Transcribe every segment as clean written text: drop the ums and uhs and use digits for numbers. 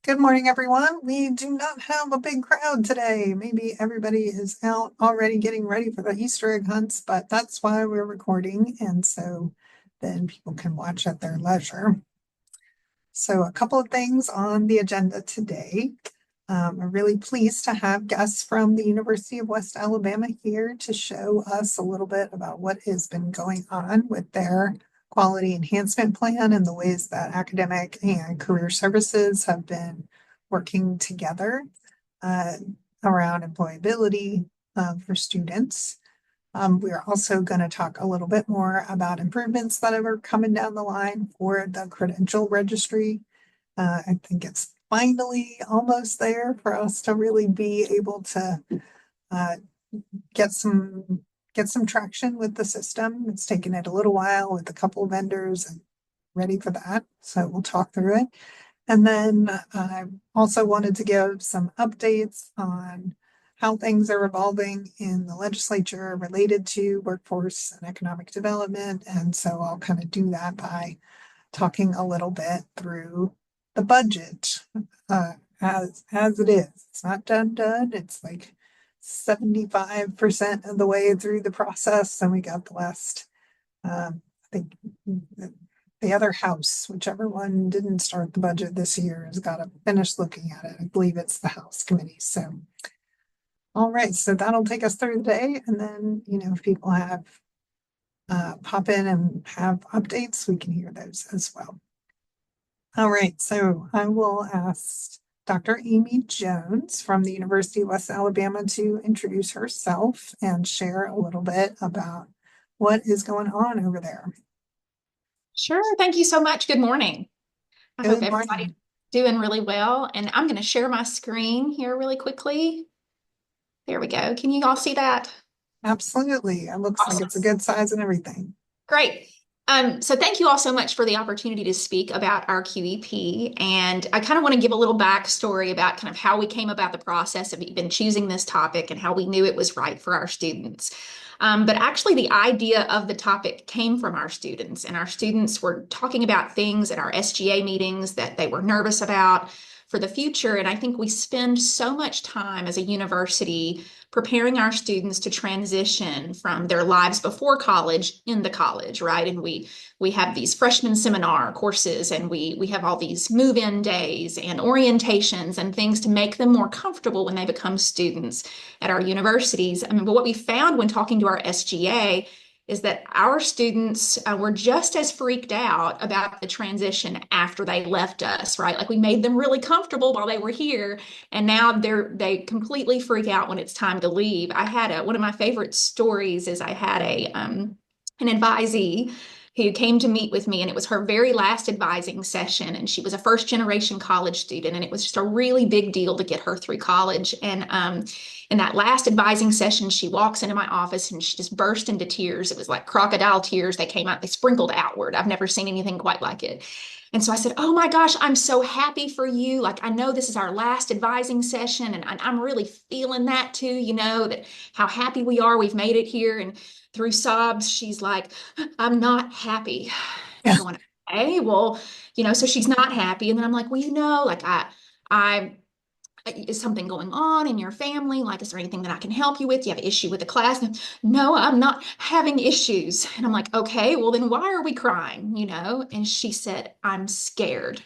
Good morning, everyone. We do not have a big crowd today. Maybe everybody is out already getting ready for the Easter egg hunts, but that's why we're recording. And so then people can watch at their leisure. So, a couple of things on the agenda today. I'm really pleased to have guests from the University of West Alabama here to show us a little bit about what has been going on with their quality enhancement plan and the ways that academic and career services have been working together uh, around employability for students. We're also going to talk a little bit more about improvements that are coming down the line for the credential registry. I think it's finally almost there for us to really be able to uh, get some get some traction with the system. It's taken it a little while with a couple of vendors and ready for that. So we'll talk through it. And then I also wanted to give some updates on how things are evolving in the legislature related to workforce and economic development. And so I'll kind of do that by talking a little bit through the budget uh, as it is. It's not done. It's like 75% of the way through the process, and we got the last. I think the other house, whichever one didn't start the budget this year, has got to finish looking at it. I believe it's the House committee. So, all right, so that'll take us through the day, and then if people have pop in and have updates, we can hear those as well. All right, so I will ask Dr. Amy Jones from the University of West Alabama to introduce herself and share a little bit about what is going on over there. Sure. Thank you so much. Good morning. I hope Good everybody's morning. doing really well. And I'm going to share my screen here really quickly. There we go. Can you all see that? Absolutely. It looks like Awesome. it's a good size and everything. Great. So thank you all so much for the opportunity to speak about our QEP. And I kind of want to give a little backstory about kind of how we came about the process of even choosing this topic and how we knew it was right for our students. But actually, the idea of the topic came from our students, and our students were talking about things at our SGA meetings that they were nervous about for the future. And I think we spend so much time as a university preparing our students to transition from their lives before college into college, right? And we have these freshman seminar courses, and we have all these move-in days and orientations and things to make them more comfortable when they become students at our universities. I mean, but what we found when talking to our SGA is that our students were just as freaked out about the transition after they left us, right? Like we made them really comfortable while they were here, and now they completely freak out when it's time to leave. I had one of my favorite stories is I had an advisee who came to meet with me, and it was her very last advising session, and she was a first generation college student, and it was just a really big deal to get her through college. And in that last advising session, she walks into my office and she just burst into tears. It was like crocodile tears. They came out, they sprinkled outward. I've never seen anything quite like it. And so I said, "Oh my gosh, I'm so happy for you. Like, I know this is our last advising session, and I'm really feeling that too, that how happy we are. We've made it here." And through sobs, she's like, "I'm not happy." And I'm going, "Okay, well, so she's not happy." And then I'm like, "Well, like I, is something going on in your family? Like, is there anything that I can help you with? Do you have an issue with the class?" And, "No, I'm not having issues." And I'm like, "Okay, well then why are we crying?" And she said, "I'm scared."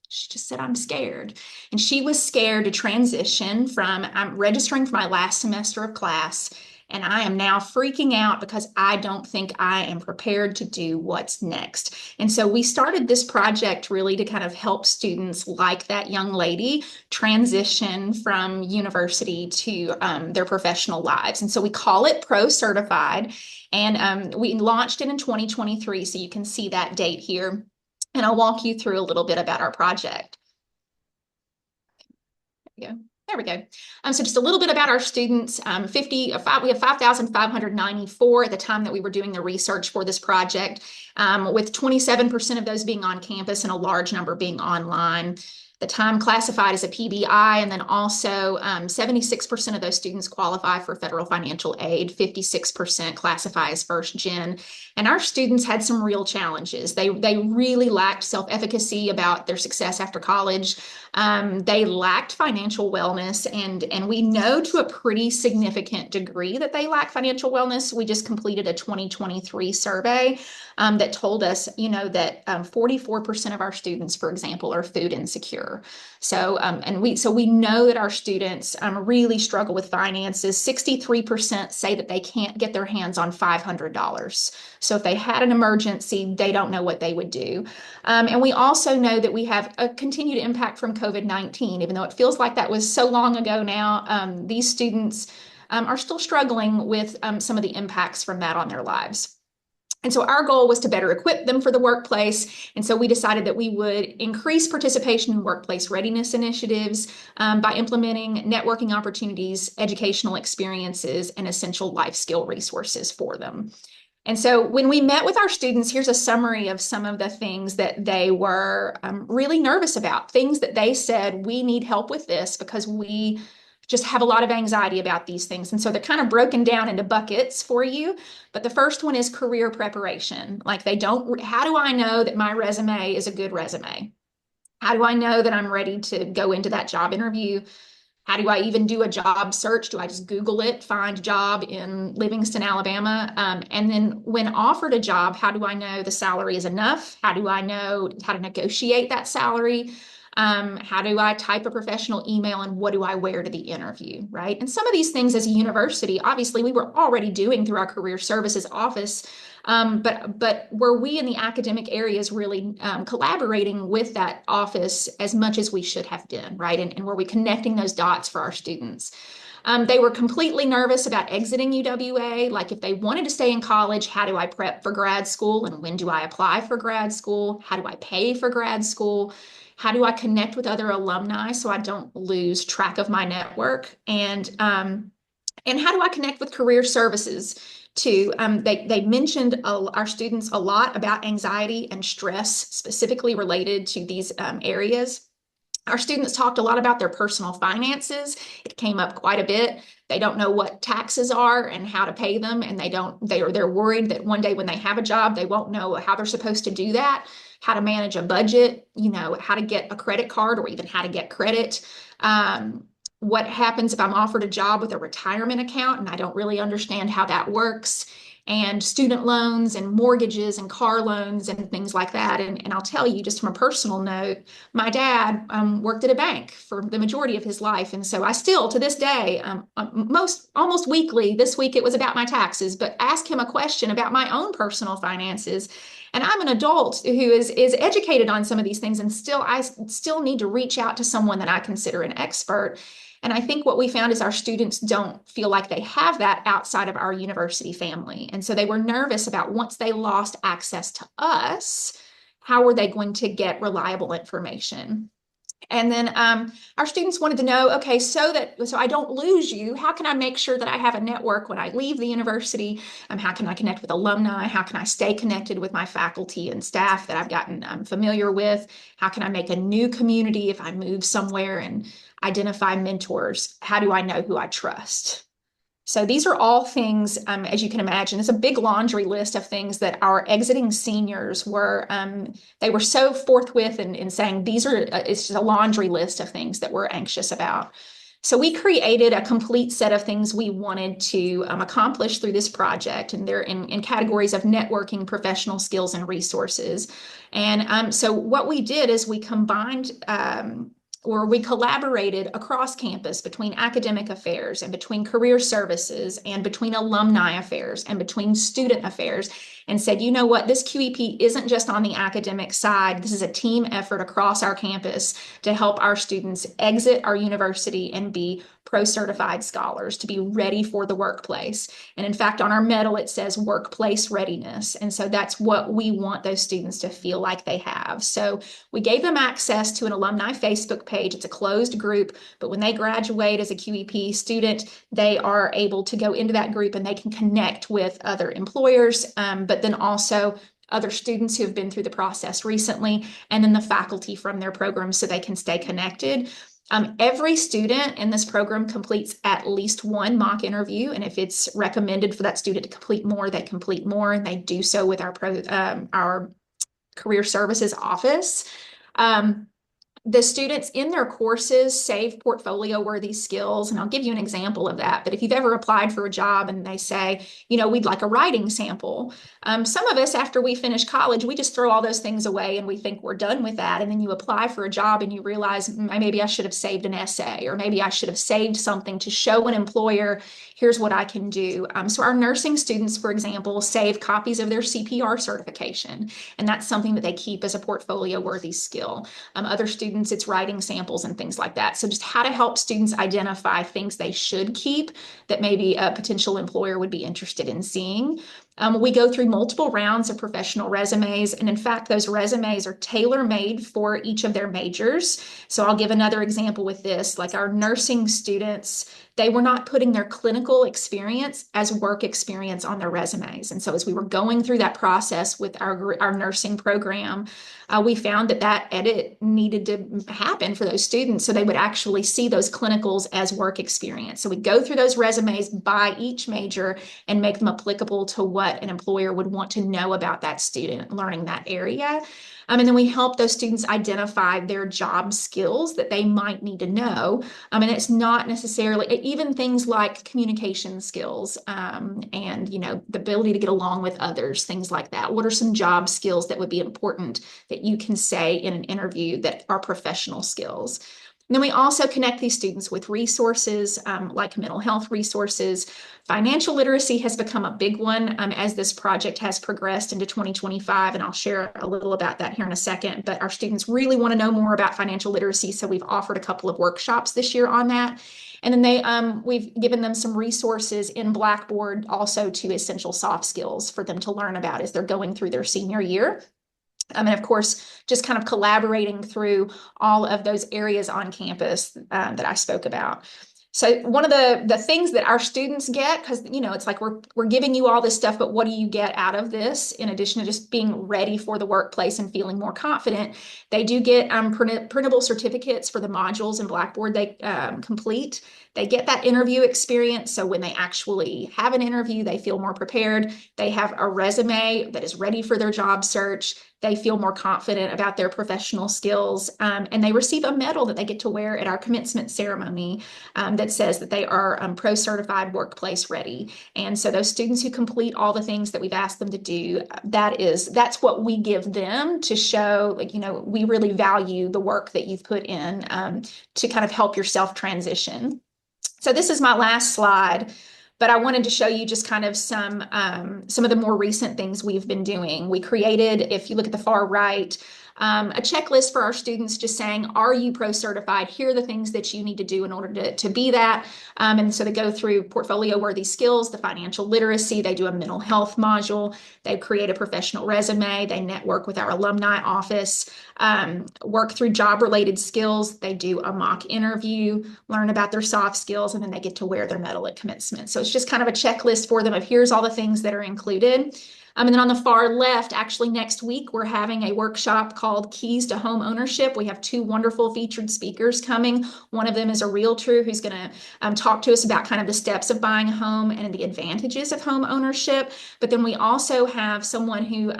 She just said, "I'm scared." And she was scared to transition from, "I'm registering for my last semester of class, and I am now freaking out because I don't think I am prepared to do what's next." And so we started this project really to kind of help students like that young lady transition from university to their professional lives. And so we call it Pro Certified. And we launched it in 2023. So you can see that date here. And I'll walk you through a little bit about our project. There we go. There we go. So just a little bit about our students. We have 5,594 at the time that we were doing the research for this project. with 27% of those being on campus and a large number being online. The time classified as a PBI, and then also 76% of those students qualify for federal financial aid, 56% classify as first gen. And our students had some real challenges. They really lacked self-efficacy about their success after college. They lacked financial wellness, and we know to a pretty significant degree that they lack financial wellness. We just completed a 2023 survey that told us, that 44% of our students, for example, are food insecure. So, we know that our students really struggle with finances. 63% say that they can't get their hands on $500. So if they had an emergency, they don't know what they would do. And we also know that we have a continued impact from COVID-19, even though it feels like that was so long ago now. These students are still struggling with some of the impacts from that on their lives. And so our goal was to better equip them for the workplace. And so we decided that we would increase participation in workplace readiness initiatives by implementing networking opportunities, educational experiences, and essential life skill resources for them. And so when we met with our students, here's a summary of some of the things that they were really nervous about, things that they said, we need help with this because we just have a lot of anxiety about these things. And so they're kind of broken down into buckets for you. But the first one is career preparation. Like how do I know that my resume is a good resume? How do I know that I'm ready to go into that job interview? How do I even do a job search? Do I just Google it, find job in Livingston, Alabama? And then when offered a job, how do I know the salary is enough? How do I know how to negotiate that salary? How do I type a professional email, and what do I wear to the interview, right? And some of these things as a university, obviously we were already doing through our career services office, but were we in the academic areas really collaborating with that office as much as we should have done, right? And were we connecting those dots for our students? They were completely nervous about exiting UWA. Like if they wanted to stay in college, how do I prep for grad school? And when do I apply for grad school? How do I pay for grad school? How do I connect with other alumni so I don't lose track of my network? And how do I connect with career services too? They mentioned our students a lot about anxiety and stress specifically related to these areas. Our students talked a lot about their personal finances. It came up quite a bit. They don't know what taxes are and how to pay them, and they're worried that one day when they have a job, they won't know how they're supposed to do that, how to manage a budget, how to get a credit card or even how to get credit. What happens if I'm offered a job with a retirement account and I don't really understand how that works? And student loans and mortgages and car loans and things like that. And I'll tell you, just from a personal note, my dad worked at a bank for the majority of his life. And so I still, to this day, almost weekly, this week it was about my taxes, but ask him a question about my own personal finances. And I'm an adult who is educated on some of these things, and I still need to reach out to someone that I consider an expert. And I think what we found is our students don't feel like they have that outside of our university family. And so they were nervous about once they lost access to us, how were they going to get reliable information? And then our students wanted to know, okay, so I don't lose you, how can I make sure that I have a network when I leave the university? How can I connect with alumni? How can I stay connected with my faculty and staff that I've gotten familiar with? How can I make a new community if I move somewhere and identify mentors? How do I know who I trust? So these are all things, as you can imagine, it's a big laundry list of things that our exiting seniors were, they were so forthwith in saying it's just a laundry list of things that we're anxious about. So we created a complete set of things we wanted to accomplish through this project, and they're in categories of networking, professional skills, and resources. And so what we did is we combined or we collaborated across campus between academic affairs and between career services and between alumni affairs and between student affairs, and said, you know what, this QEP isn't just on the academic side. This is a team effort across our campus to help our students exit our university and be pro-certified scholars, to be ready for the workplace. And in fact, on our medal, it says workplace readiness. And so that's what we want those students to feel like they have. So we gave them access to an alumni Facebook page. It's a closed group, but when they graduate as a QEP student, they are able to go into that group and they can connect with other employers, but then also other students who have been through the process recently, and then the faculty from their program so they can stay connected. Every student in this program completes at least one mock interview, and if it's recommended for that student to complete more, they complete more, and they do so with our career services office. The students in their courses save portfolio worthy skills. And I'll give you an example of that. But if you've ever applied for a job and they say, we'd like a writing sample. Some of us, after we finish college, we just throw all those things away and we think we're done with that. And then you apply for a job and you realize maybe I should have saved an essay, or maybe I should have saved something to show an employer, here's what I can do. So our nursing students, for example, save copies of their CPR certification. And that's something that they keep as a portfolio worthy skill. Other students, it's writing samples and things like that. So just how to help students identify things they should keep that maybe a potential employer would be interested in seeing. We go through multiple rounds of professional resumes. And in fact, those resumes are tailor-made for each of their majors. So I'll give another example with this, like our nursing students, they were not putting their clinical experience as work experience on their resumes. And so as we were going through that process with our nursing program, we found that edit needed to happen for those students so they would actually see those clinicals as work experience. So we go through those resumes by each major and make them applicable to what an employer would want to know about that student learning that area. And then we help those students identify their job skills that they might need to know. And it's not necessarily, even things like communication skills and, the ability to get along with others, things like that. What are some job skills that would be important that you can say in an interview that are professional skills? And then we also connect these students with resources like mental health resources. Financial literacy has become a big one as this project has progressed into 2025, and I'll share a little about that here in a second. But our students really want to know more about financial literacy, so we've offered a couple of workshops this year on that. And then we've given them some resources in Blackboard also to essential soft skills for them to learn about as they're going through their senior year. And of course, just kind of collaborating through all of those areas on campus that I spoke about. So one of the things that our students get, because it's like we're giving you all this stuff, but what do you get out of this in addition to just being ready for the workplace and feeling more confident? They do get printable certificates for the modules in Blackboard they complete. They get that interview experience. So when they actually have an interview, they feel more prepared. They have a resume that is ready for their job search. They feel more confident about their professional skills, and they receive a medal that they get to wear at our commencement ceremony that says that they are pro-certified workplace ready. And so those students who complete all the things that we've asked them to do, that's what we give them to show, we really value the work that you've put in to kind of help yourself transition. So this is my last slide. But I wanted to show you just kind of some of the more recent things we've been doing. We created, if you look at the far right, a checklist for our students just saying, are you pro-certified? Here are the things that you need to do in order to be that. And so they go through portfolio worthy skills, the financial literacy, they do a mental health module, they create a professional resume, they network with our alumni office, work through job related skills, they do a mock interview, learn about their soft skills, and then they get to wear their medal at commencement. So it's just kind of a checklist for them of here's all the things that are included. And then on the far left, actually next week, we're having a workshop called Keys to Home Ownership. We have two wonderful featured speakers coming. One of them is a realtor who's going to talk to us about kind of the steps of buying a home and the advantages of home ownership. But then we also have someone who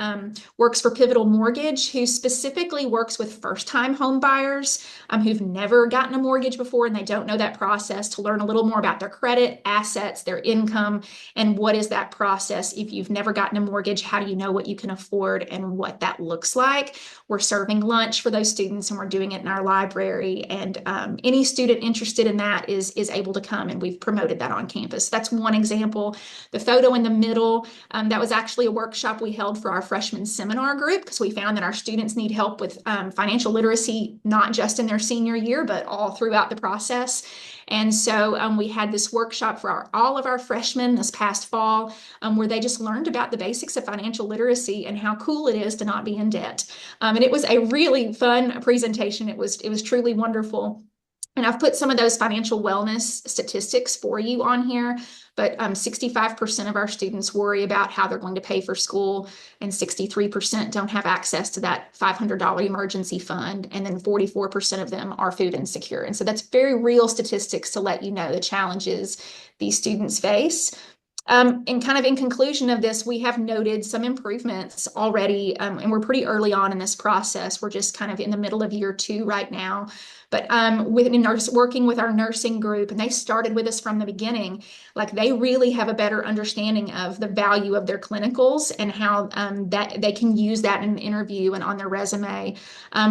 works for Pivotal Mortgage, who specifically works with first-time home buyers who've never gotten a mortgage before and they don't know that process, to learn a little more about their credit, assets, their income, and what is that process if you've never gotten a mortgage. How do you know what you can afford and what that looks like? We're serving lunch for those students and we're doing it in our library. And any student interested in that is able to come, and we've promoted that on campus. That's one example. The photo in the middle, that was actually a workshop we held for our freshman seminar group because we found that our students need help with financial literacy, not just in their senior year, but all throughout the process. And so we had this workshop for all of our freshmen this past fall where they just learned about the basics of financial literacy and how cool it is to not be in debt. And it was a really fun presentation. It was truly wonderful. And I've put some of those financial wellness statistics for you on here. but 65% of our students worry about how they're going to pay for school, and 63% don't have access to that $500 emergency fund, and then 44% of them are food insecure. And so that's very real statistics to let you know the challenges these students face. And kind of in conclusion of this, we have noted some improvements already, and we're pretty early on in this process. We're just kind of in the middle of year 2 right now. But working with our nursing group, and they started with us from the beginning, like they really have a better understanding of the value of their clinicals and how that they can use that in an interview and on their resume.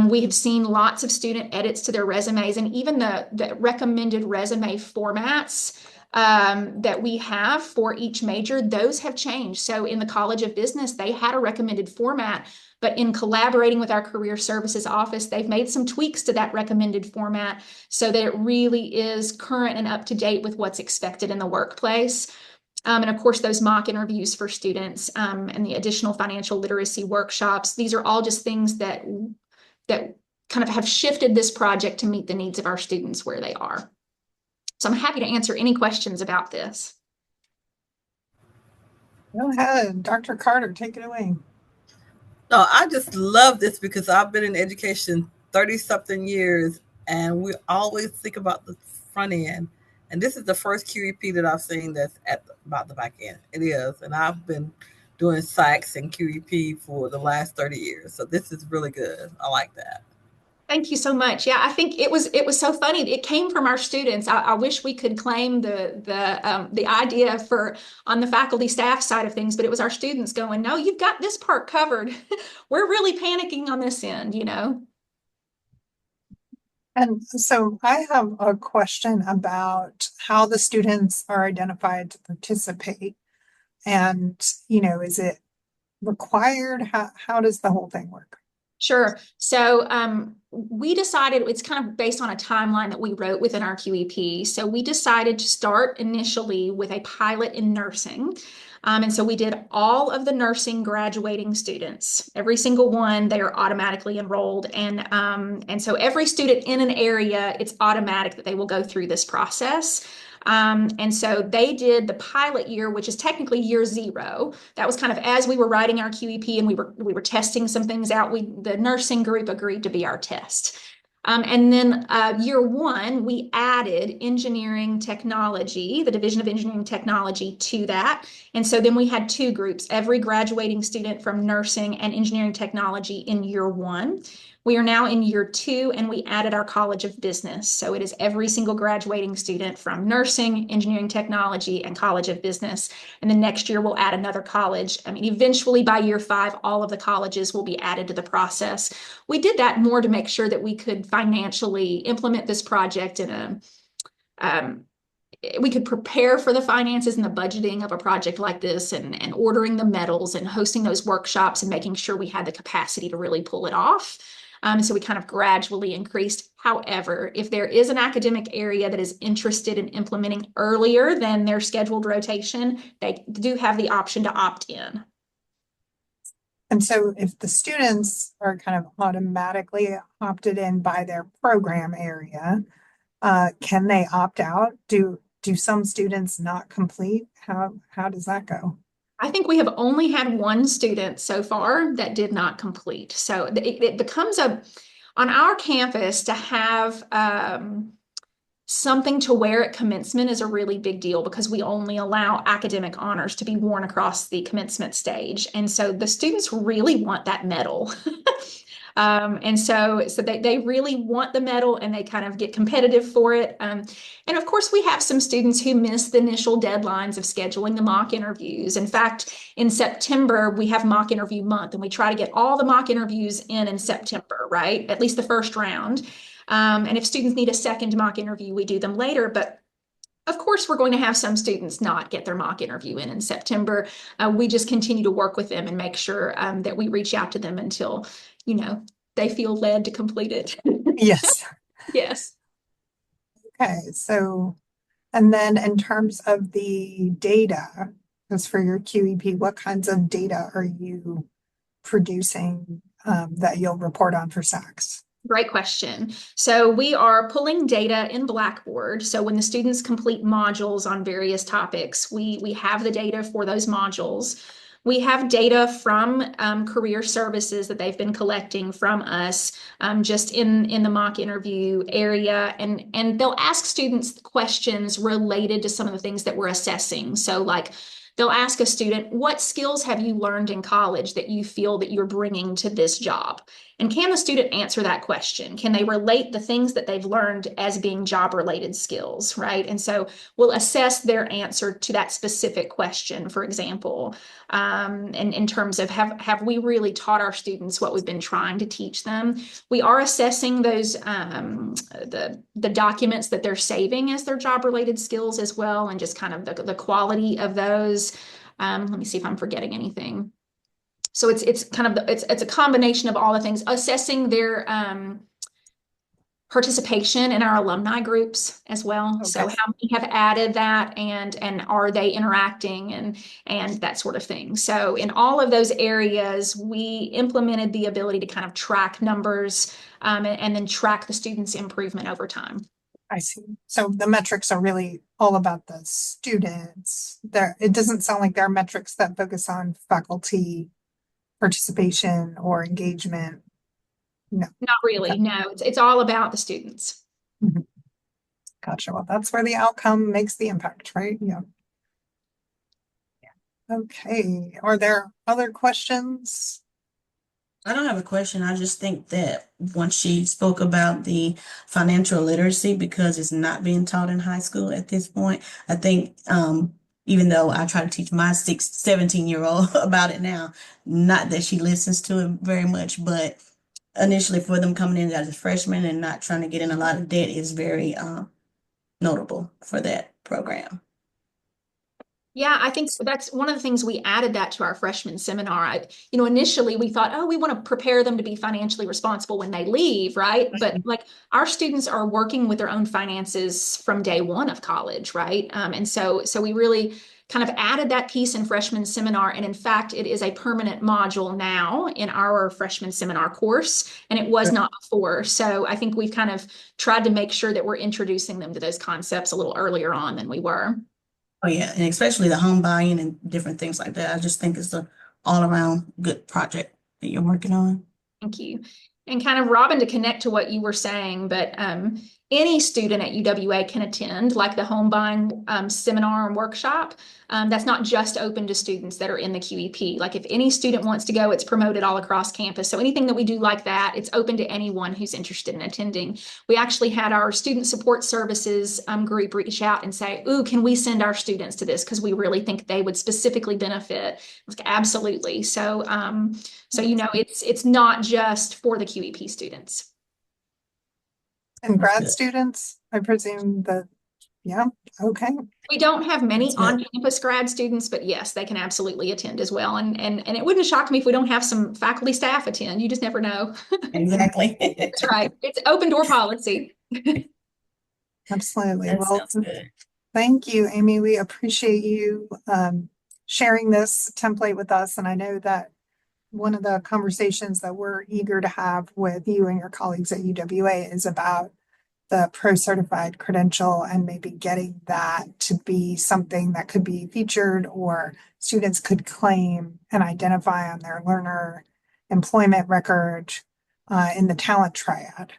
We have seen lots of student edits to their resumes, and even the recommended resume formats that we have for each major, those have changed. So in the College of Business, they had a recommended format, but in collaborating with our Career Services Office, they've made some tweaks to that recommended format so that it really is current and up to date with what's expected in the workplace. And of course, those mock interviews for students and the additional financial literacy workshops, these are all just things that kind of have shifted this project to meet the needs of our students where they are. So I'm happy to answer any questions about this. Go ahead, Dr. Carter, take it away. No, I just love this because I've been in education 30 something years, and we always think about the front end. And this is the first QEP that I've seen that's about the back end. It is. And I've been doing SACS and QEP for the last 30 years. So this is really good. I like that. Thank you so much. Yeah, I think it was so funny. It came from our students. I wish we could claim the idea for on the faculty staff side of things, but it was our students going, "No, you've got this part covered." We're really panicking on this end, you know. And so I have a question about how the students are identified to participate. And, is it required? How does the whole thing work? Sure. So we decided it's kind of based on a timeline that we wrote within our QEP. So we decided to start initially with a pilot in nursing. And so we did all of the nursing graduating students, every single one, they are automatically enrolled. And so every student in an area, it's automatic that they will go through this process. And so they did the pilot year, which is technically year 0. That was kind of as we were writing our QEP and we were testing some things out. The nursing group agreed to be our test. And then year 1, we added engineering technology, the Division of Engineering Technology, to that. And so then we had 2 groups, every graduating student from nursing and engineering technology in year 1. We are now in year 2, and we added our College of Business. So it is every single graduating student from nursing, engineering technology, and College of Business. And then next year, we'll add another college. I mean, eventually by year 5, all of the colleges will be added to the process. We did that more to make sure that we could financially implement this project in we could prepare for the finances and the budgeting of a project like this, and ordering the medals and hosting those workshops and making sure we had the capacity to really pull it off. So we kind of gradually increased. However, if there is an academic area that is interested in implementing earlier than their scheduled rotation, they do have the option to opt in. And so if the students are kind of automatically opted in by their program area, can they opt out? Do some students not complete? How does that go? I think we have only had 1 student so far that did not complete. So it becomes on our campus to have something to wear at commencement is a really big deal because we only allow academic honors to be worn across the commencement stage. And so the students really want that medal. And so they really want the medal and they kind of get competitive for it. And of course, we have some students who miss the initial deadlines of scheduling the mock interviews. In fact, in September, we have mock interview month and we try to get all the mock interviews in September, right? At least the first round. And if students need a second mock interview, we do them later. But of course, we're going to have some students not get their mock interview in September. We just continue to work with them and make sure that we reach out to them until, they feel led to complete it. Yes. Yes. Okay. So, and then in terms of the data, because for your QEP, what kinds of data are you producing that you'll report on for SACS? Great question. So we are pulling data in Blackboard. So when the students complete modules on various topics, we have the data for those modules. We have data from career services that they've been collecting from us just in the mock interview area. And they'll ask students questions related to some of the things that we're assessing. So like they'll ask a student, what skills have you learned in college that you feel that you're bringing to this job? And can the student answer that question? Can they relate the things that they've learned as being job-related skills, right? And so we'll assess their answer to that specific question, for example, in terms of have we really taught our students what we've been trying to teach them? We are assessing those the documents that they're saving as their job-related skills as well, and just kind of the quality of those. Let me see if I'm forgetting anything. So it's kind of it's a combination of all the things, assessing their participation in our alumni groups as well. Okay. So how many have added that, and are they interacting and that sort of thing. So in all of those areas, we implemented the ability to kind of track numbers and then track the students' improvement over time. I see. So the metrics are really all about the students. It doesn't sound like there are metrics that focus on faculty participation or engagement. No. Not really, Okay. no. It's all about the students. Mhm. Gotcha. Well, that's where the outcome makes the impact, right? Yeah. Okay. Are there other questions? I don't have a question. I just think that once she spoke about the financial literacy, because it's not being taught in high school at this point, I think even though I try to teach my 17-year-old about it now, not that she listens to it very much, but initially for them coming in as a freshman and not trying to get in a lot of debt is very notable for that program. Yeah, I think that's one of the things we added that to our freshman seminar. Initially we thought, oh, we want to prepare them to be financially responsible when they leave, right? But like our students are working with their own finances from day one of college, right? And so we really kind of added that piece in freshman seminar. And in fact, it is a permanent module now in our freshman seminar course, and it was not before. So I think we've kind of tried to make sure that we're introducing them to those concepts a little earlier on than we were. Oh yeah, and especially the home buying and different things like that. I just think it's a all around good project that you're working on. Thank you. And kind of Robin, to connect to what you were saying, but any student at UWA can attend like the home buying seminar and workshop. That's not just open to students that are in the QEP. Like if any student wants to go, it's promoted all across campus. So anything that we do like that, it's open to anyone who's interested in attending. We actually had our student support services group reach out and say, ooh, can we send our students to this? Because we really think they would specifically benefit. Like, absolutely. So it's not just for the QEP students. And grad Good. students, I presume that, yeah, okay. We don't have many That's good. on-campus grad students, but yes, they can absolutely attend as well. And it wouldn't shock me if we don't have some faculty staff attend. You just never know. Exactly. That's right. It's open door policy. Absolutely. That Well, sounds good. thank you, Amy. We appreciate you sharing this template with us. And I know that one of the conversations that we're eager to have with you and your colleagues at UWA is about the pro-certified credential and maybe getting that to be something that could be featured or students could claim and identify on their learner employment record in the talent triad.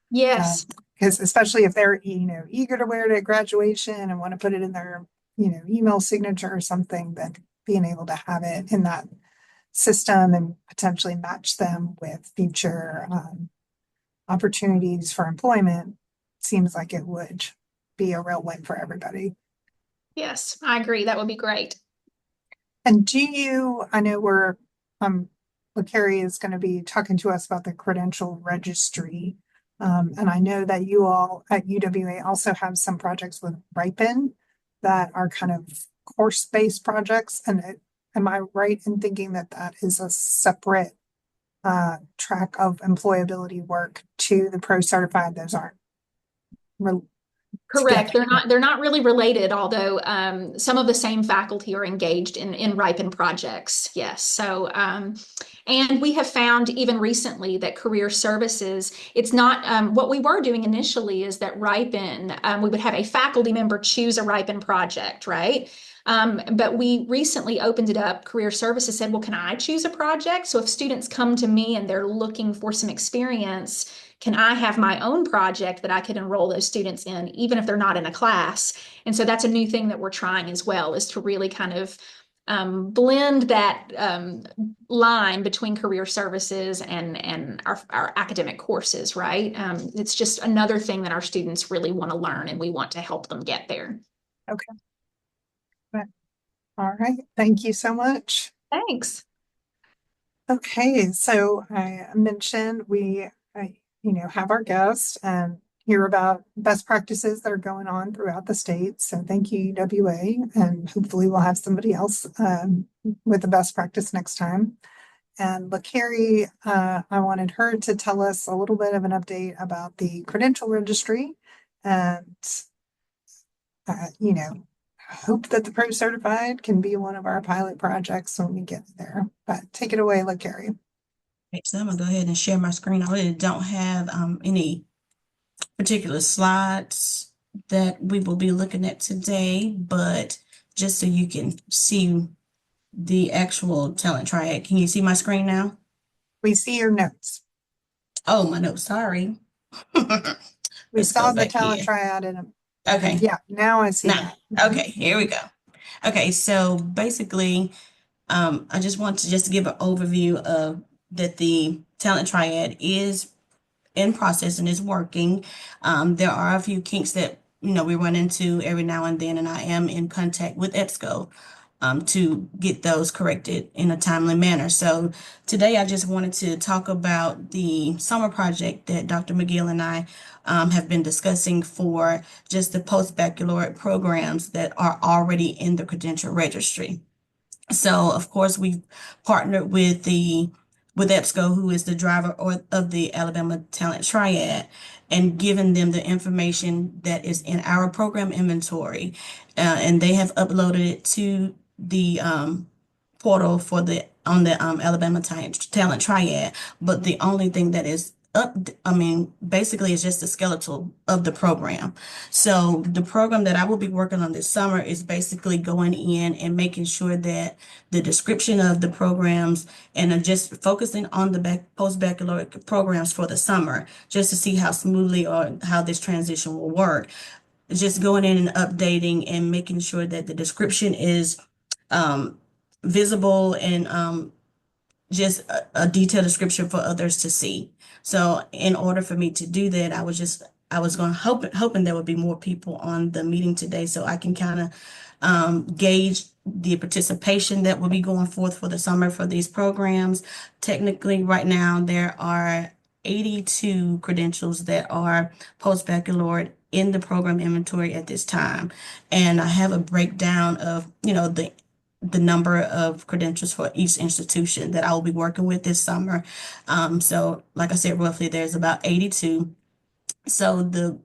Yes. Because especially if they're, eager to wear it at graduation and want to put it in their, email signature or something, then being able to have it in that system and potentially match them with future opportunities for employment seems like it would be a real win for everybody. Yes, I agree. That would be great. And I know LaCarrie is going to be talking to us about the credential registry. And I know that you all at UWA also have some projects with Ripen that are kind of course-based projects. And am I right in thinking that that is a separate track of employability work to the pro certified? Those aren't Correct. together. They're not really related, although some of the same faculty are engaged in Ripen projects. Yes. So and we have found even recently that career services, it's not what we were doing initially is that Ripen, we would have a faculty member choose a Ripen project, right? But we recently opened it up. Career Services said, well, can I choose a project? So if students come to me and they're looking for some experience, can I have my own project that I could enroll those students in, even if they're not in a class? And so that's a new thing that we're trying as well, is to really kind of blend that line between career services and our academic courses, right? It's just another thing that our students really want to learn, and we want to help them get there. Okay. All right. Thank you so much. Thanks. Okay, so I mentioned have our guests and hear about best practices that are going on throughout the state. So thank you, UWA, and hopefully we'll have somebody else with the best practice next time. And LaCarrie, I wanted her to tell us a little bit of an update about the credential registry and, hope that the Pro Certified can be one of our pilot projects when we get there. But take it away, LaCarrie. Okay, so I'm gonna go ahead and share my screen. I really don't have any particular slides that we will be looking at today, but just so you can see the actual talent triad. Can you see my screen now? We see your notes. Oh, my notes, sorry. We Let's saw go the back talent here. triad in Okay. yeah, now I see Now, that. okay, here we go. Okay, so basically, I just want to just give an overview of that the talent triad is in process and is working. There are a few kinks that we run into every now and then, and I am in contact with EBSCO to get those corrected in a timely manner. So today I just wanted to talk about the summer project that Dr. McGill and I have been discussing for just the post-baccalaureate programs that are already in the credential registry. So of course we've partnered with EBSCO, who is the driver of the Alabama Talent Triad, and given them the information that is in our program inventory, and they have uploaded it to the portal for on the Alabama Talent Triad. But the only thing that is up, basically it's just the skeletal of the program. So the program that I will be working on this summer is basically going in and making sure that the description of the programs and just focusing on the post-baccalaureate programs for the summer, just to see how smoothly or how this transition will work. Just going in and updating and making sure that the description is visible and just a detailed description for others to see. So in order for me to do that, I was going to hoping there would be more people on the meeting today so I can kind of gauge the participation that will be going forth for the summer for these programs. Technically, right now, there are 82 credentials that are post-baccalaureate in the program inventory at this time. And I have a breakdown of, the number of credentials for each institution that I will be working with this summer. So like I said, roughly there's about 82. So the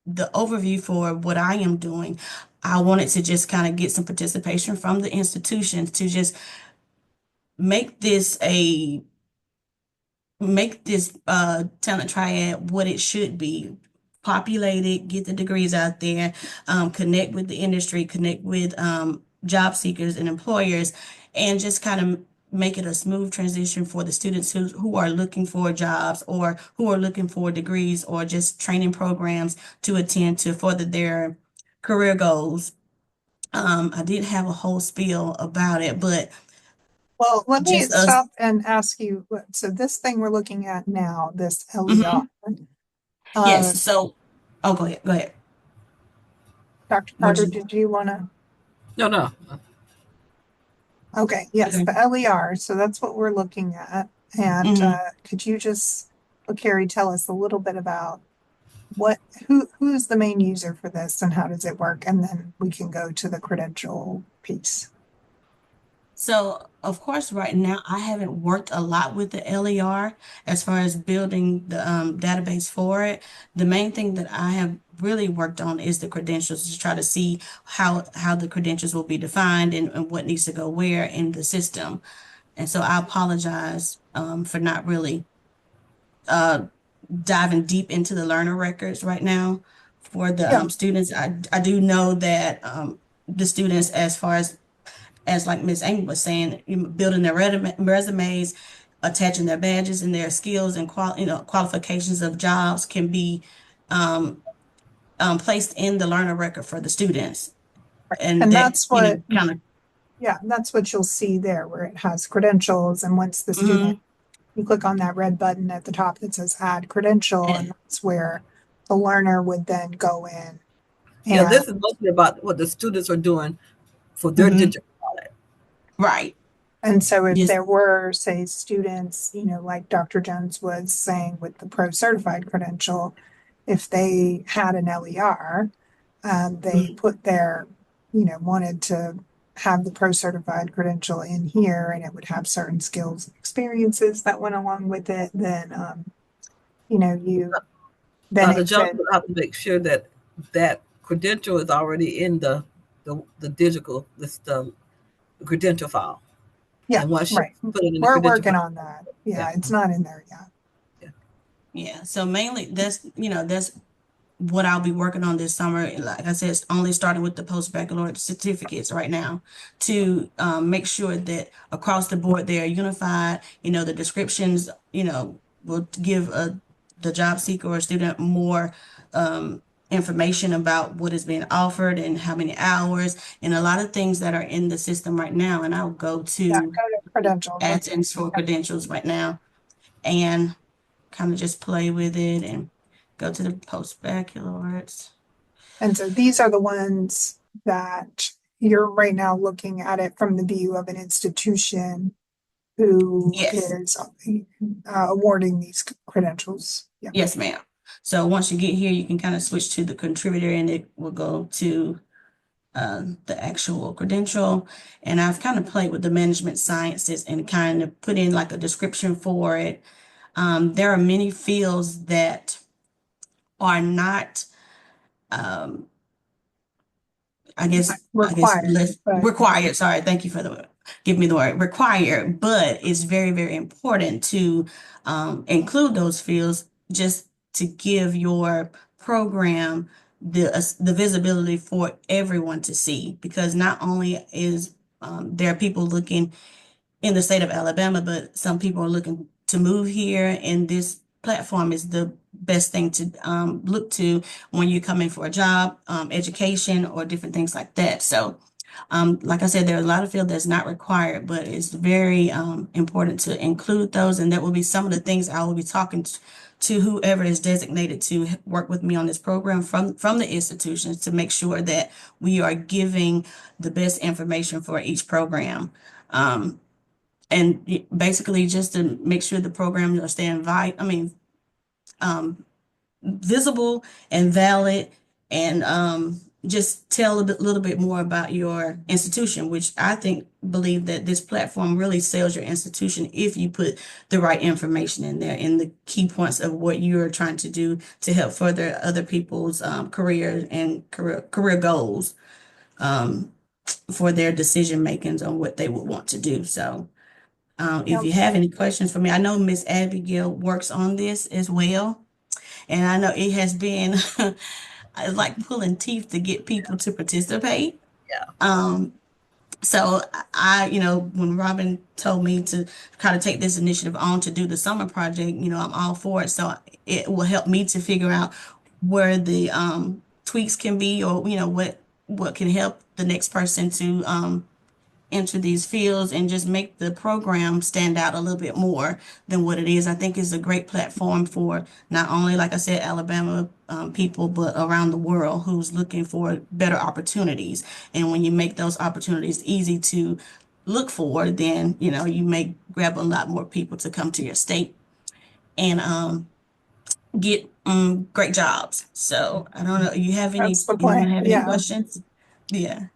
overview for what I am doing, I wanted to just kind of get some participation from the institutions to just make this talent triad what it should be. Populate it, get the degrees out there, connect with the industry, connect with job seekers and employers, and just kind of make it a smooth transition for the students who are looking for jobs or who are looking for degrees or just training programs to attend to further their career goals. I didn't have a whole spiel about it, but Well, let me just us. stop and ask you, so this thing we're looking at now, this Mhm. LER, Yes. So, oh, go ahead. Dr. What Carter, you? did you want to? No. Okay, yes, Okay. the LER. So that's what we're looking at. And Mhm. could you just, Carrie, tell us a little bit about who's the main user for this and how does it work? And then we can go to the credential piece. So, of course, right now I haven't worked a lot with the LER as far as building the database for it. The main thing that I have really worked on is the credentials, to try to see how the credentials will be defined and what needs to go where in the system. And so I apologize for not really diving deep into the learner records right now for the Yeah. students. I do know that the students, as far as like Miss Amy was saying, building their resumes, attaching their badges and their skills and qualifications of jobs can be placed in the learner record for the students. And And that, that's what, kind of, yeah, that's what you'll see there, where it has credentials. And once the student, you click on that red button at the top that says add credential, and that's where the learner would then go in. Yeah, And this is mostly about what the students are doing for their digital wallet. right. And so if Yes. there were, say, students, like Dr. Jones was saying with the pro certified credential, if they had an LER, they put their, wanted to have the pro certified credential in here, and it would have certain skills and experiences that went along with it, then, then Dr. it Jones could, will have to make sure that that credential is already in the digital, the credential file. yeah, And once right. you put it in the We're credential working file, on that. Yeah, Yeah. it's not in there yet. Yeah. So mainly that's what I'll be working on this summer. Like I said, it's only starting with the post-baccalaureate certificates right now to make sure that across the board they are unified. The descriptions, will give the job seeker or student more information about what is being offered and how many hours and a lot of things that are in the system right now. And I'll go Yeah, to go to credentials. Athens for credentials right now and kind of just play with it and go to the post-baccalaureates. And so these are the ones that you're right now looking at it from the view of an institution who Yes. is awarding these credentials. Yeah. Yes, ma'am. So once you get here, you can kind of switch to the contributor and it will go to the actual credential. And I've kind of played with the management sciences and kind of put in like a description for it. There are many fields that are not, I guess Required, less but- required. Sorry, thank you for give me the word required, but it's very, very important to include those fields just to give your program the visibility for everyone to see, because not only is there are people looking in the state of Alabama, but some people are looking to move here, and this platform is the best thing to look to when you're coming for a job, education, or different things like that. So, like I said, there are a lot of fields that's not required, but it's very important to include those, and that will be some of the things I will be talking to whoever is designated to work with me on this program from the institutions to make sure that we are giving the best information for each program. And basically just to make sure the programs are staying visible and valid, and just tell a little bit more about your institution, which I believe that this platform really sells your institution if you put the right information in there and the key points of what you're trying to do to help further other people's career and career goals for their decision makings on what they would want to do. So if you have any questions for me, I know Miss Abigail works on this as well. And I know it has been it's like pulling teeth to get people to participate. Yeah. So when Robin told me to kind of take this initiative on to do the summer project, I'm all for it. So it will help me to figure out where the tweaks can be, or what can help the next person to enter these fields and just make the program stand out a little bit more than what it is. I think it's a great platform for not only, like I said, Alabama people, but around the world who's looking for better opportunities. And when you make those opportunities easy to look for, then, you may grab a lot more people to come to your state and get great jobs. So I don't know, That's the anyone plan. have any Yeah. questions? Yeah.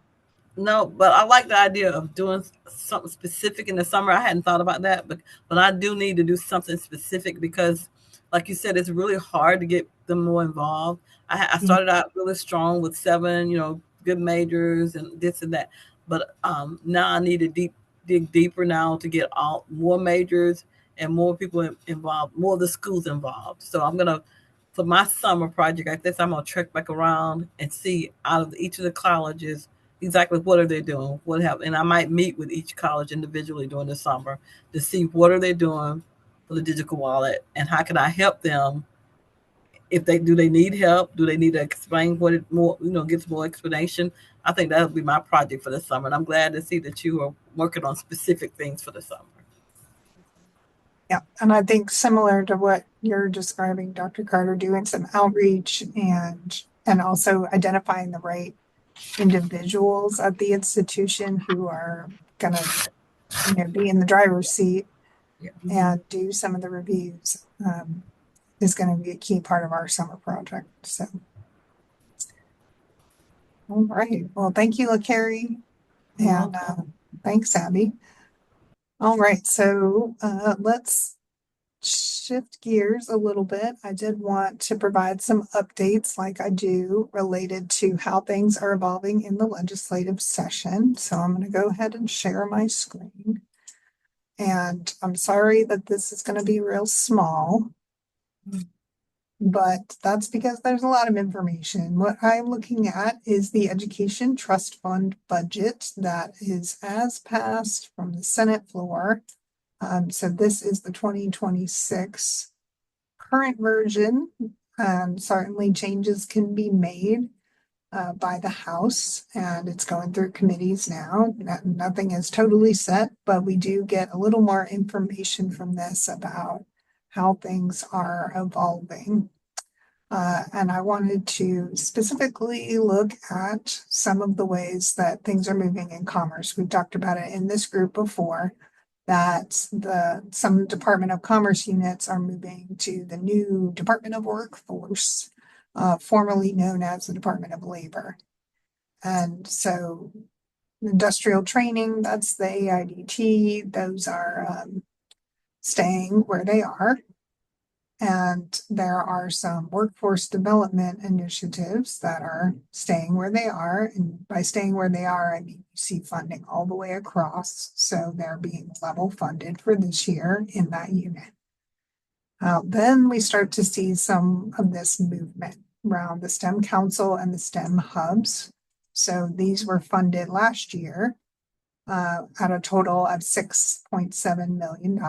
No, but I like the idea of doing something specific in the summer. I hadn't thought about that, but I do need to do something specific because, like you said, it's really hard to get them more involved. I started out really strong with 7, good majors and this and that, but now I need to dig deeper now to get all more majors and more people involved, more of the schools involved. So I'm gonna, for my summer project like this, I'm gonna trek back around and see out of each of the colleges exactly what are they doing, and I might meet with each college individually during the summer to see what are they doing for the digital wallet and how can I help them. If they need help, do they need to explain what it more, get some more explanation. I think that'll be my project for the summer, and I'm glad to see that you are working on specific things for the summer. Yeah, and I think similar to what you're describing, Dr. Carter, doing some outreach and also identifying the right individuals at the institution who are going to, be in the driver's seat and do some of the reviews is going to be a key part of our summer project. So, all right. Well, thank you, LaCarrie, and thanks, Abby. All right, so let's shift gears a little bit. I did want to provide some updates like I do related to how things are evolving in the legislative session. So I'm going to go ahead and share my screen. And I'm sorry that this is going to be real small, but that's because there's a lot of information. What I'm looking at is the Education Trust Fund budget that is as passed from the Senate floor. So this is the 2026 current version. Certainly changes can be made by the House, and it's going through committees now. Nothing is totally set, but we do get a little more information from this about how things are evolving. And I wanted to specifically look at some of the ways that things are moving in commerce. We've talked about it in this group before, that some Department of Commerce units are moving to the new Department of Workforce, formerly known as the Department of Labor. And so industrial training, that's the AIDT, those are staying where they are. And there are some workforce development initiatives that are staying where they are. And by staying where they are, I mean, you see funding all the way across. So they're being level funded for this year in that unit. Then we start to see some of this movement around the STEM Council and the STEM hubs. So these were funded last year at a total of $6.7 million.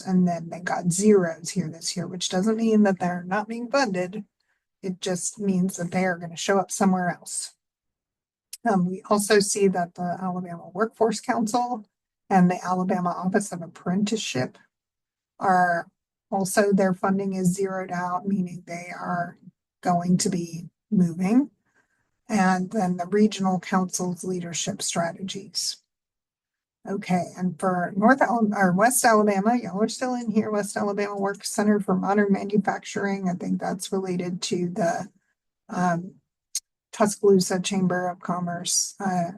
And then they got zeros here this year, which doesn't mean that they're not being funded. It just means that they are going to show up somewhere else. We also see that the Alabama Workforce Council and the Alabama Office of Apprenticeship are also, their funding is zeroed out, meaning they are going to be moving. And then the regional council's leadership strategies. Okay, and for West Alabama, y'all are still in here. West Alabama Work Center for Modern Manufacturing. I think that's related to the Tuscaloosa Chamber of Commerce. That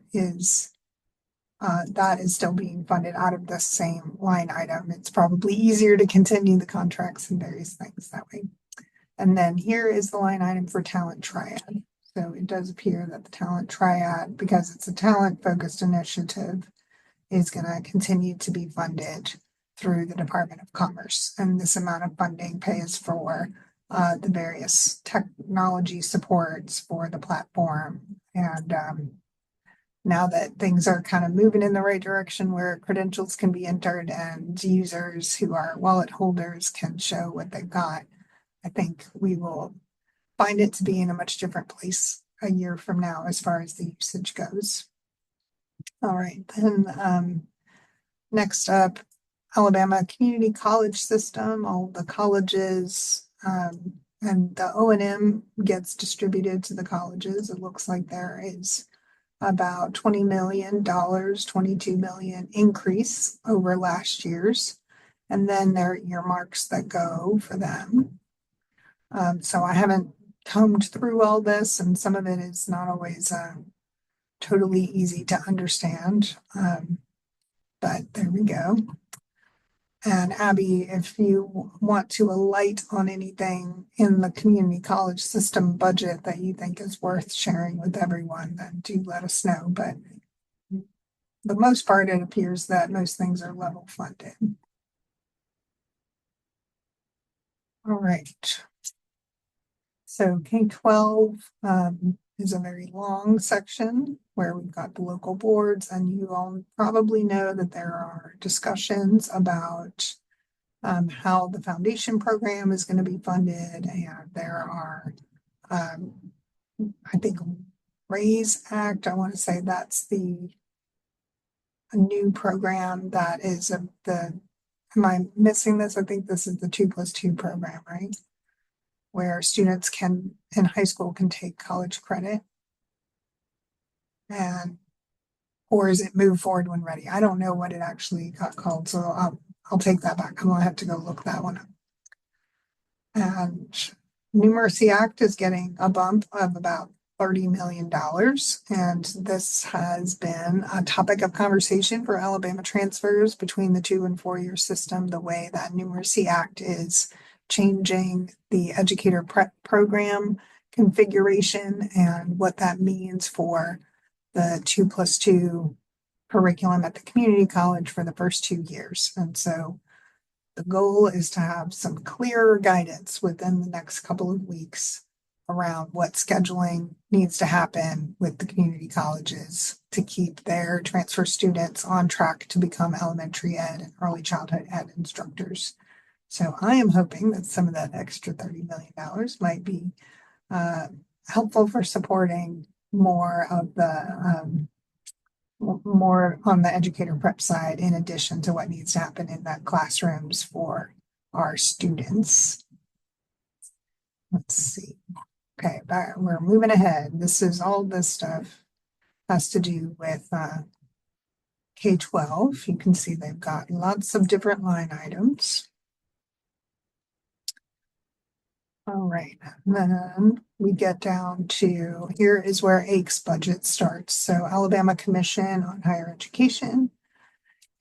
is still being funded out of the same line item. It's probably easier to continue the contracts and various things that way. And then here is the line item for Talent Triad. So it does appear that the Talent Triad, because it's a talent-focused initiative, is going to continue to be funded through the Department of Commerce. And this amount of funding pays for the various technology supports for the platform. And now that things are kind of moving in the right direction where credentials can be entered and users who are wallet holders can show what they've got, I think we will find it to be in a much different place a year from now as far as the usage goes. All right, then next up, Alabama Community College System, all the colleges and the O&M gets distributed to the colleges. It looks like there is about $20 million, $22 million increase over last year's. And then there are earmarks that go for them. So I haven't combed through all this, and some of it is not always totally easy to understand. But there we go. And Abby, if you want to alight on anything in the community college system budget that you think is worth sharing with everyone, then do let us know. But the most part, it appears that most things are level funded. All right. So K-12 is a very long section where we've got the local boards, and you all probably know that there are discussions about how the foundation program is going to be funded, and there are, I think, RAISE Act. I want to say that's a new program that is am I missing this? I think this is the 2+2 program, right? Where students in high school can take college credit. Or is it move forward when ready? I don't know what it actually got called, so I'll take that back. I'm gonna have to go look that one up. And New Mercy Act is getting a bump of about $30 million. And this has been a topic of conversation for Alabama transfers between the 2 and 4-year system, the way that New Mercy Act is changing the educator prep program configuration and what that means for the 2+2 curriculum at the community college for the first 2 years. And so the goal is to have some clearer guidance within the next couple of weeks around what scheduling needs to happen with the community colleges to keep their transfer students on track to become elementary ed and early childhood ed instructors. So I am hoping that some of that extra $30 million might be helpful for supporting more of the more on the educator prep side, in addition to what needs to happen in the classrooms for our students. Let's see. Okay, we're moving ahead. All this stuff has to do with K-12. You can see they've got lots of different line items. All right, then we get down to, here is where AIC's budget starts. So Alabama Commission on Higher Education.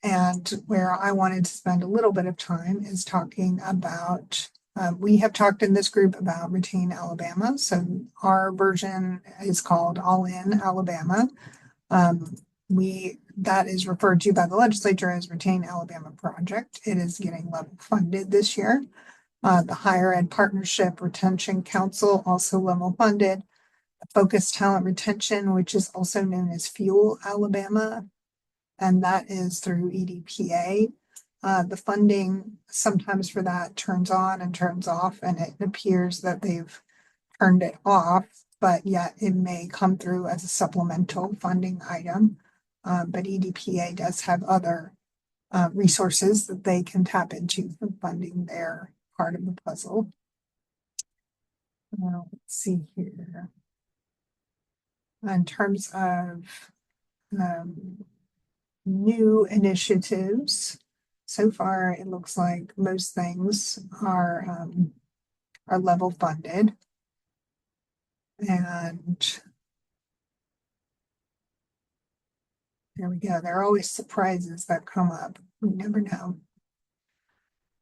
And where I wanted to spend a little bit of time is talking about, we have talked in this group about Retain Alabama. So our version is called All In Alabama. That is referred to by the legislature as Retain Alabama Project. It is getting level funded this year. The Higher Ed Partnership Retention Council also level funded. Focused Talent Retention, which is also known as Fuel Alabama, and that is through EDPA. The funding sometimes for that turns on and turns off, and it appears that they've turned it off, but yet it may come through as a supplemental funding item. But EDPA does have other resources that they can tap into for funding their part of the puzzle. Now, let's see here. In terms of new initiatives, so far it looks like most things are level funded. And there we go. There are always surprises that come up. We never know.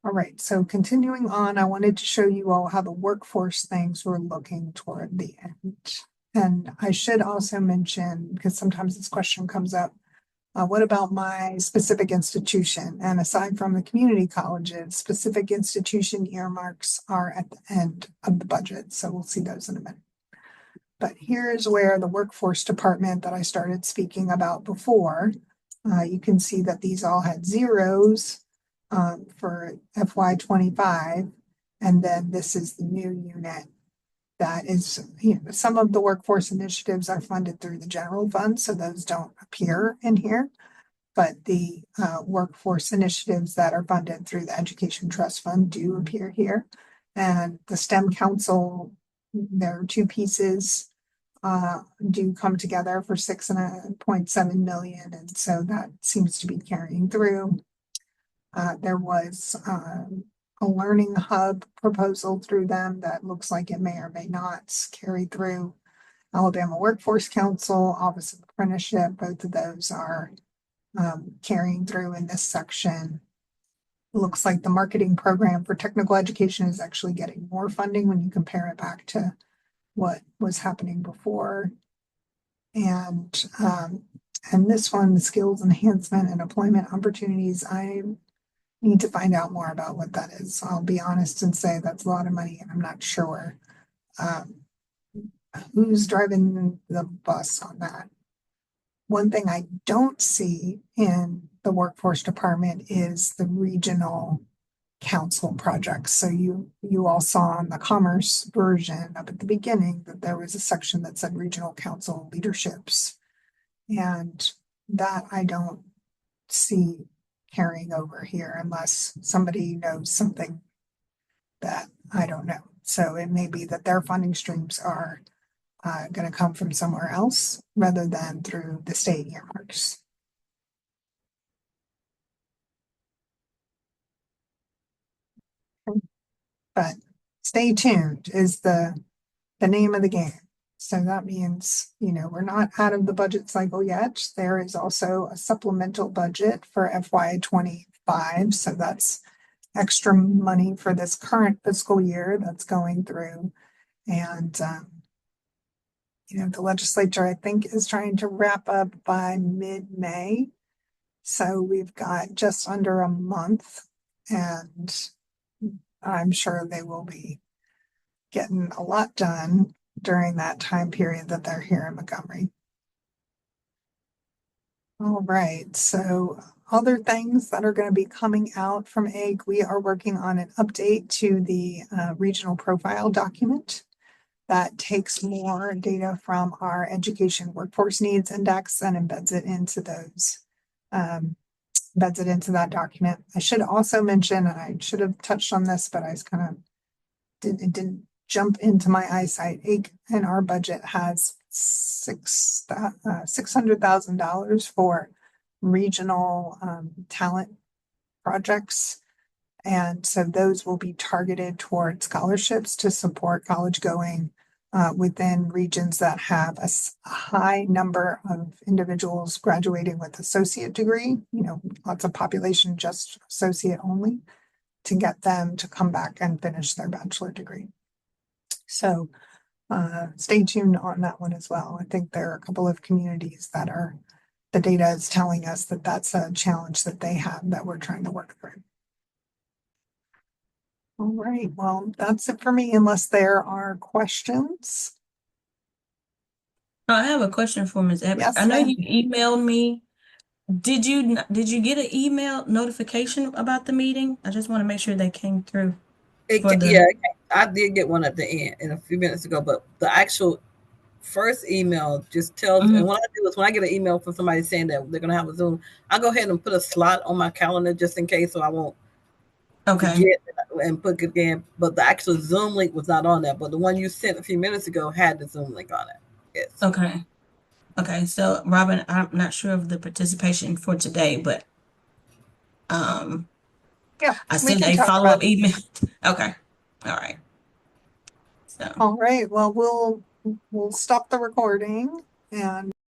All right, so continuing on, I wanted to show you all how the workforce things were looking toward the end. And I should also mention, because sometimes this question comes up, what about my specific institution? And aside from the community colleges, specific institution earmarks are at the end of the budget. So we'll see those in a minute. But here's where the workforce department that I started speaking about before, you can see that these all had zeros for FY25. And then this is the new unit that is, some of the workforce initiatives are funded through the general fund, so those don't appear in here. But the workforce initiatives that are funded through the Education Trust Fund do appear here. And the STEM Council, there are 2 pieces do come together for $6.7 million. And so that seems to be carrying through. There was a learning hub proposal through them that looks like it may or may not carry through. Alabama Workforce Council, Office of Apprenticeship, both of those are carrying through in this section. looks like the marketing program for technical education is actually getting more funding when you compare it back to what was happening before. And this one, the skills enhancement and employment opportunities, I need to find out more about what that is. I'll be honest and say that's a lot of money, and I'm not sure who's driving the bus on that. One thing I don't see in the workforce department is the regional council projects. So you all saw on the commerce version up at the beginning that there was a section that said regional council leaderships. And that I don't see carrying over here unless somebody knows something that I don't know. So it may be that their funding streams are going to come from somewhere else rather than through the state earmarks. But stay tuned is the name of the game. So that means, we're not out of the budget cycle yet. There is also a supplemental budget for FY25. So that's extra money for this current fiscal year that's going through. And, the legislature, I think, is trying to wrap up by mid-May. So we've got just under a month, and I'm sure they will be getting a lot done during that time period that they're here in Montgomery. All right, so other things that are going to be coming out from AIC, we are working on an update to the regional profile document that takes more data from our education workforce needs index and embeds it into that document. I should also mention, and I should have touched on this, but I was kind of didn't jump into my eyesight. AIC in our budget has $600,000 for regional talent projects. And so those will be targeted toward scholarships to support college going within regions that have a high number of individuals graduating with associate degree, lots of population just associate only, to get them to come back and finish their bachelor degree. So stay tuned on that one as well. I think there are a couple of communities that the data is telling us that that's a challenge that they have that we're trying to work through. All right, well, that's it for me, unless there are questions. I have a question for Ms. Abbott. Yes, I know ma'am. you emailed me. Did you get an email notification about the meeting? I just want to make sure they came through. Yeah, I did get one at the end in a few minutes ago, but the actual first email just tells, and what I do is when I get an email from somebody saying that they're going to have a Zoom, I go ahead and put a slot on my calendar just in case, so I won't forget and put it in. But the actual Zoom link was not on there, but the one you sent a few minutes ago had the Zoom link on it. Yes. Okay. So Robin, I'm not sure of the participation for today, but yeah, I sent a follow-up email. Okay. All right. So all right, well, we'll stop the recording and